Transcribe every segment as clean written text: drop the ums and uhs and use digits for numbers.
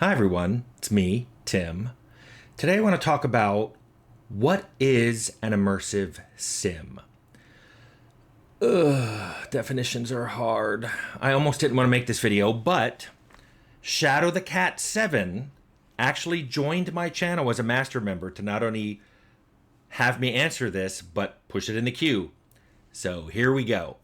Hi everyone, it's me, Tim. Today I want to talk about what is an immersive sim. Definitions are hard. I almost didn't want to make this video, but Shadow the Cat 7 actually joined my channel as a master member to not only have me answer this, but push it in the queue. So here we go.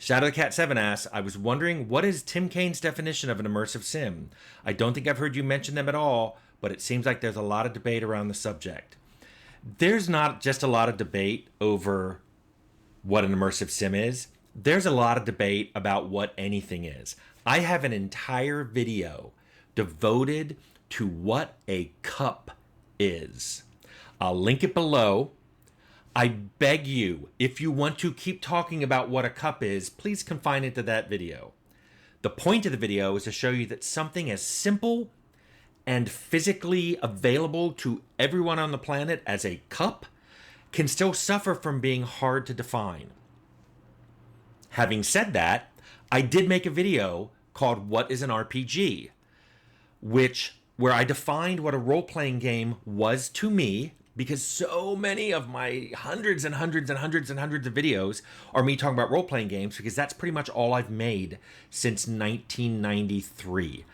Shadow the Cat 7 asks, I was wondering, what is Tim Kane's definition of an immersive sim? I don't think I've heard you mention them at all, but it seems like there's a lot of debate around the subject. There's not just a lot of debate over what an immersive sim is. There's a lot of debate about what anything is. I have an entire video devoted to what a cup is. I'll link it below. I beg you, if you want to keep talking about what a cup is, please confine it to that video. The point of the video is to show you that something as simple and physically available to everyone on the planet as a cup can still suffer from being hard to define. Having said that, I did make a video called What is an RPG, where I defined what a role-playing game was to me, because so many of my hundreds and hundreds and hundreds and hundreds of videos are me talking about role-playing games, because that's pretty much all I've made since 1993.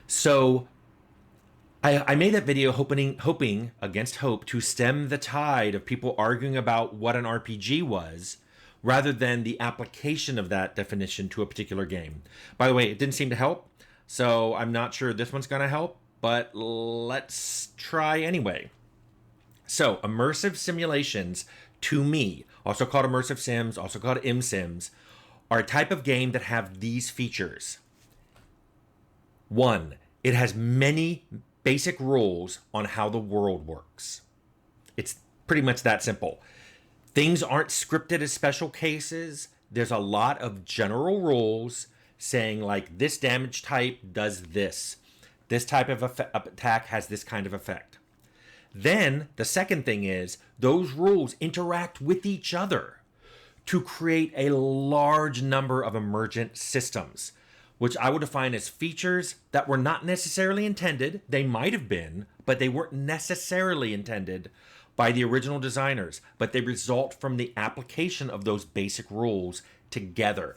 So I made that video hoping against hope to stem the tide of people arguing about what an RPG was, rather than the application of that definition to a particular game. By the way, it didn't seem to help, so I'm not sure this one's going to help, but let's try anyway. So, immersive simulations, to me, also called immersive sims, also called ImSims, are a type of game that have these features. One, it has many basic rules on how the world works. It's pretty much that simple. Things aren't scripted as special cases. There's a lot of general rules saying, like, this damage type does this. This type of attack has this kind of effect. Then the second thing is those rules interact with each other to create a large number of emergent systems, which I would define as features that were not necessarily intended. They might have been, but they weren't necessarily intended by the original designers, but they result from the application of those basic rules together.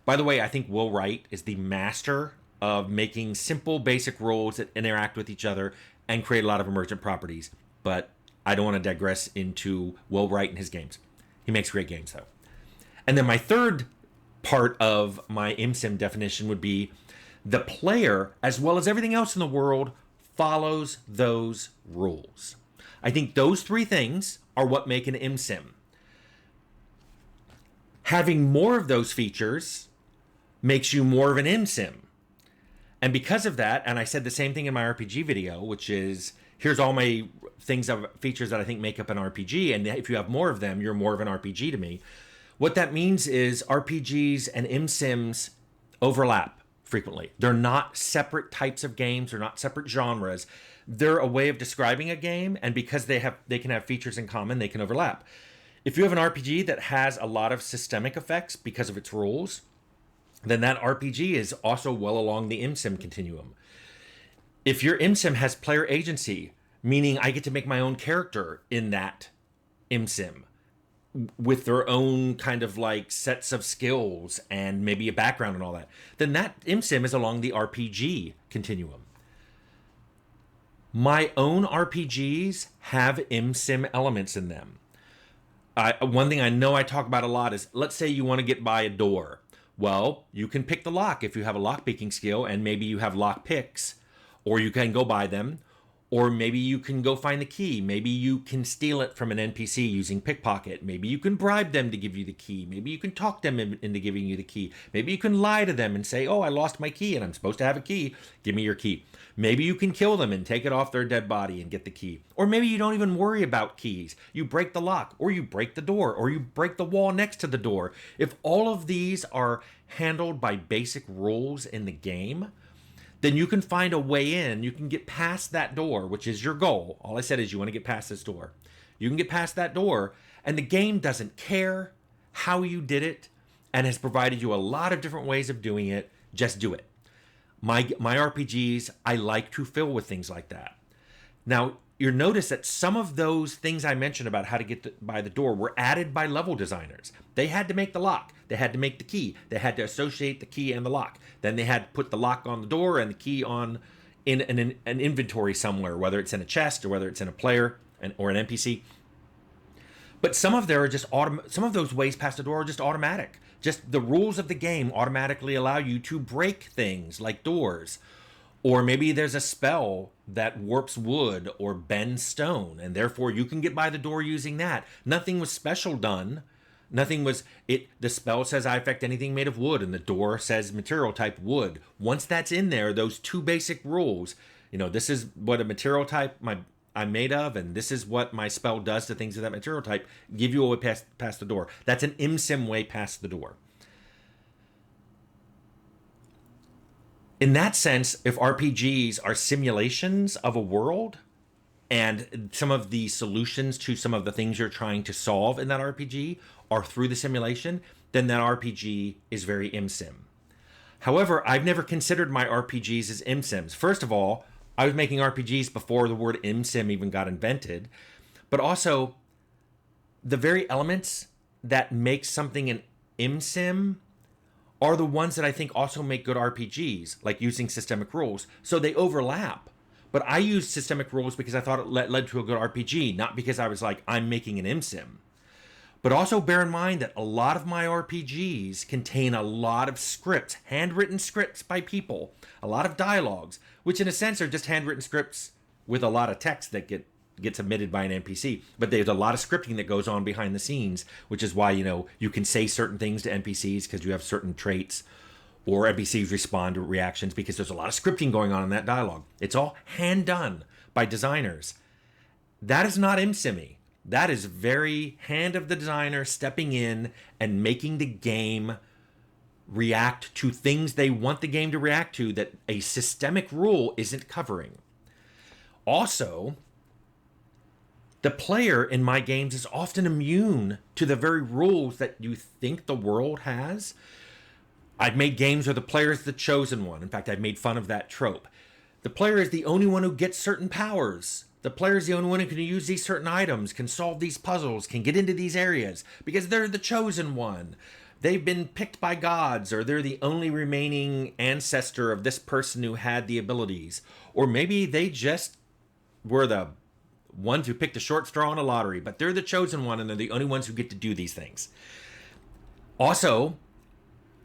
By the way, I think Will Wright is the master of making simple basic rules that interact with each other and create a lot of emergent properties. But I don't want to digress into Will Wright and his games. He makes great games, though. And then my third part of my ImSim definition would be the player, as well as everything else in the world, follows those rules. I think those three things are what make an ImSim. Having more of those features makes you more of an ImSim. And because of that, and I said the same thing in my RPG video, which is, here's all my features that I think make up an RPG, and if you have more of them, you're more of an RPG to me. What that means is RPGs and ImSims overlap frequently. They're not separate types of games, they're not separate genres. They're a way of describing a game, and because they can have features in common, they can overlap. If you have an RPG that has a lot of systemic effects because of its rules, then that RPG is also well along the ImSim continuum. If your ImSim has player agency, meaning I get to make my own character in that ImSim with their own kind of like sets of skills and maybe a background and all that, then that ImSim is along the RPG continuum. My own RPGs have ImSim elements in them. One thing I know I talk about a lot is, let's say you want to get by a door. Well, you can pick the lock if you have a lock picking skill, and maybe you have lock picks, or you can go buy them, or maybe you can go find the key. Maybe you can steal it from an NPC using pickpocket. Maybe you can bribe them to give you the key. Maybe you can talk them into giving you the key. Maybe you can lie to them and say, oh, I lost my key and I'm supposed to have a key. Give me your key. Maybe you can kill them and take it off their dead body and get the key. Or maybe you don't even worry about keys. You break the lock, or you break the door, or you break the wall next to the door. If all of these are handled by basic rules in the game, then you can find a way in. You can get past that door, which is your goal. All I said is you want to get past this door. You can get past that door, and the game doesn't care how you did it and has provided you a lot of different ways of doing it. Just do it. My RPGs, I like to fill with things like that. Now, you'll notice that some of those things I mentioned about how to get by the door were added by level designers. They had to make the lock. They had to make the key. They had to associate the key and the lock. Then they had to put the lock on the door and the key on in an inventory somewhere, whether it's in a chest or whether it's in a player or an NPC. But some of some of those ways past the door are just automatic. Just the rules of the game automatically allow you to break things like doors. Or maybe there's a spell that warps wood or bends stone, and therefore you can get by the door using that. Nothing was special done. Nothing was it. The spell says I affect anything made of wood, and the door says material type wood. Once that's in there, those two basic rules, this is what a material type I'm made of, and this is what my spell does to things of that material type, give you a way past the door. That's an ImSim way past the door. In that sense, if RPGs are simulations of a world, and some of the solutions to some of the things you're trying to solve in that RPG are through the simulation, then that RPG is very ImSim. However, I've never considered my RPGs as ImSims. First of all, I was making RPGs before the word ImSim even got invented, but also the very elements that make something an ImSim are the ones that I think also make good RPGs, like using systemic rules. So they overlap. But I used systemic rules because I thought it led to a good RPG, not because I was like, I'm making an ImSim. But also bear in mind that a lot of my RPGs contain a lot of scripts, handwritten scripts by people, a lot of dialogues, which in a sense are just handwritten scripts with a lot of text that get submitted by an NPC. But there's a lot of scripting that goes on behind the scenes, which is why, you can say certain things to NPCs because you have certain traits, or NPCs respond to reactions because there's a lot of scripting going on in that dialogue. It's all hand done by designers. That is not ImSimmy. That is very hand of the designer stepping in and making the game react to things they want the game to react to that a systemic rule isn't covering. Also, the player in my games is often immune to the very rules that you think the world has. I've made games where the player is the chosen one. In fact, I've made fun of that trope. The player is the only one who gets certain powers. The player is the only one who can use these certain items, can solve these puzzles, can get into these areas, because they're the chosen one. They've been picked by gods, or they're the only remaining ancestor of this person who had the abilities. Or maybe they just were the ones who picked a short straw in a lottery, but they're the chosen one, and they're the only ones who get to do these things. Also,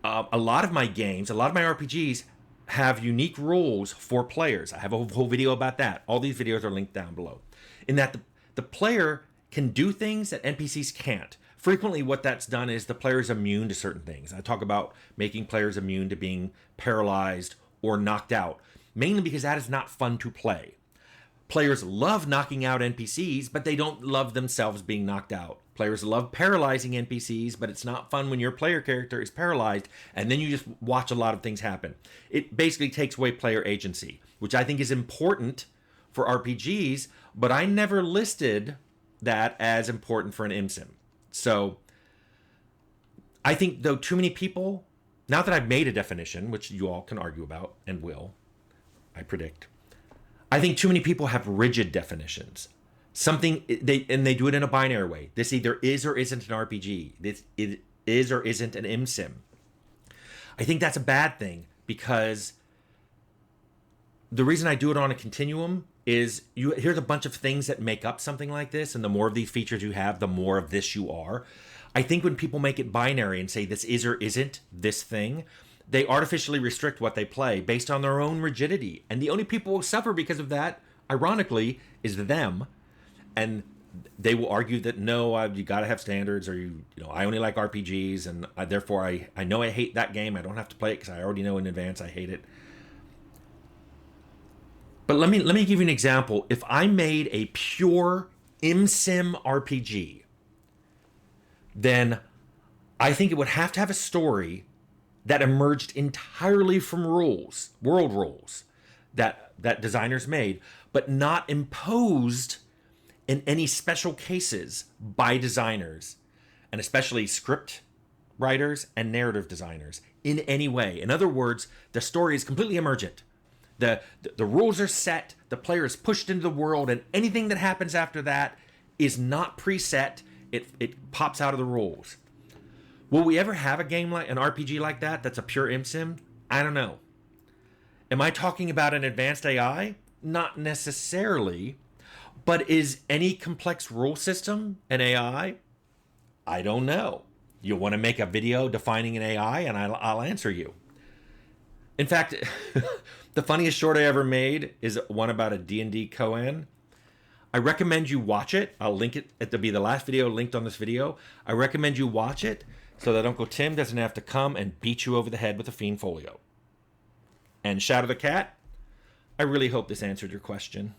a lot of my games, a lot of my RPGs have unique rules for players. I have a whole video about that. All these videos are linked down below. In that the player can do things that NPCs can't. Frequently what that's done is the player is immune to certain things. I talk about making players immune to being paralyzed or knocked out, mainly because that is not fun to play. Players love knocking out NPCs, but they don't love themselves being knocked out. Players love paralyzing NPCs, but it's not fun when your player character is paralyzed and then you just watch a lot of things happen. It basically takes away player agency, which I think is important for RPGs, but I never listed that as important for an ImSim. So I think, though, too many people, now that I've made a definition, which you all can argue about and will, I predict, I think too many people have rigid definitions. They do it in a binary way. This either is or isn't an RPG. This it is or isn't an ImSim. I think that's a bad thing, because the reason I do it on a continuum is here's a bunch of things that make up something like this, and the more of these features you have, the more of this you are. I think when people make it binary and say this is or isn't this thing, they artificially restrict what they play based on their own rigidity. And the only people who suffer because of that, ironically, is them. And they will argue that no, you got to have standards, or I only like RPGs, and therefore I know I hate that game. I don't have to play it because I already know in advance I hate it. But let me give you an example. If I made a pure ImSim RPG, then I think it would have to have a story that emerged entirely from world rules that designers made, but not imposed in any special cases by designers, and especially script writers and narrative designers. in any way. In other words, the story is completely emergent. The rules are set, the player is pushed into the world, and anything that happens after that is not preset. It pops out of the rules. Will we ever have a game like an RPG like that that's a pure ImSim? I don't know. Am I talking about an advanced AI? Not necessarily. But is any complex rule system an AI? I don't know. You want to make a video defining an AI, and I'll answer you. In fact, the funniest short I ever made is one about a D&D koan. I recommend you watch it. I'll link it. It'll be the last video linked on this video. I recommend you watch it so that Uncle Tim doesn't have to come and beat you over the head with a fiend folio. And Shadow the Cat, I really hope this answered your question.